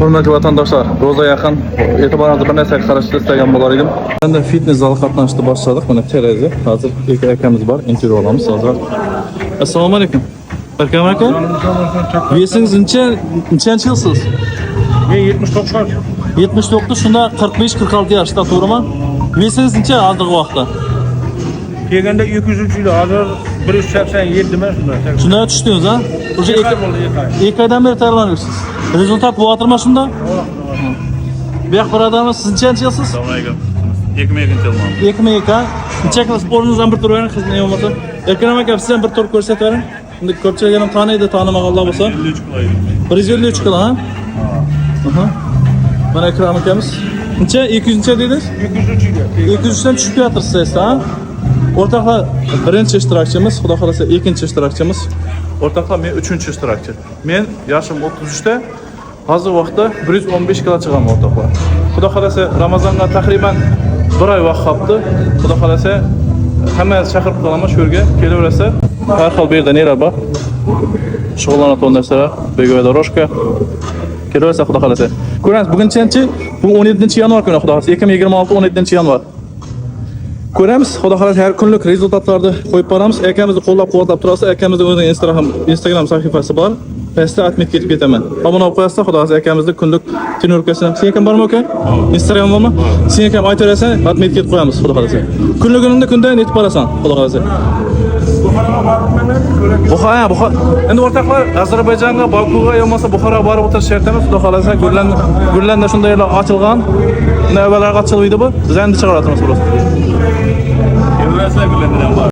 Hurmatli vatandaşlar, roza yaqin e'tiboringizni bir narsaga qaratishni istagan bo'lar edim. Endi fitness zali qatnashni boshladik. Mana terazi. Hozir ikki akamiz bor, intervyu olamiz hozir. Assalomu alaykum. Barkam aka. Vesingiz nechanchi yilsiz? Men 79. 79, shunda 45-46 yoshda, to'g'rimi? Vesingiz necha hozirgi vaqtda? Kelganda 203 kilo, hozir 187 men shunda. Shunda tushdingiz, ha? O'sha 2 oydan beri tayyorlanyapsiz. Rezultat bo'lyaptimi shunda? Bu yoq birodarimiz, siz nechanchi yilsiz? Assalomu alaykum. 2002 yilman. 2002 ha? Necha qilib sportingizdan bir tur bering, qizni bo'lmasa. Erkaram aka, siz ham bir tur ko'rsatavering. Endi ko'pchilik ham taniydi, tanimag'anlar bo'lsa. 153 kilo ha? Aha. Mana Akram akamiz. Necha? 200 necha dedingiz? 203 kilo. 200 dan tushib ketyapsiz, ha? O'rtoqlar, birinchi ishtirokchimiz, xudo xolasa ikkinchi ishtirokchimiz. O'rtoqlar, men 3-ishtirokchi. Men yoshim 33 da, hozir vaqtda 115 kilo chiqaman o'rtoqlar. Xudo xolasa Ramazonga taqriban 1 oy vaqt qoldi. Xudo xolasa hamma chaqirib qolaman shu yerga kelaverasa. Har xil bu yerda nelar bor? Shug'ullanadigan narsalar, bego'ya doroshka. Kelaversa xudo xolasa. Ko'ramiz, bugun nechanchi? Bu 17-yanvar kuni xudo xolasa, 2026 17-yanvar. Ko'ramiz, xudo xolasa har kunlik rezultatlarni qo'yib boramiz. Akamizni qo'llab-quvvatlab turasiz. Akamizning o'zining Instagram sahifasi bor. Pastda atmet ketib ketaman. Obuna bo'lib qo'yasiz, xudo xolasa akamizning kunlik trenirovkasini. Sen ham bormi aka? Instagram bormi? Sen ham aytaverasan, atmet ketib qo'yamiz, xudo xolasa. Kunligingni kundan yetib borasan, xudo xolasa. Buxoro. Endi o'rtoqlar, Ozarbayjonga, Bokuga yo'lmasa Buxoroga borib o'tirish shart emas, xudo xolasa. Gullarda shundaylar ochilgan. Navbalar ochilmaydi bu. Biz endi chiqaratamiz, xolos. Kelaversa gullandiran bor.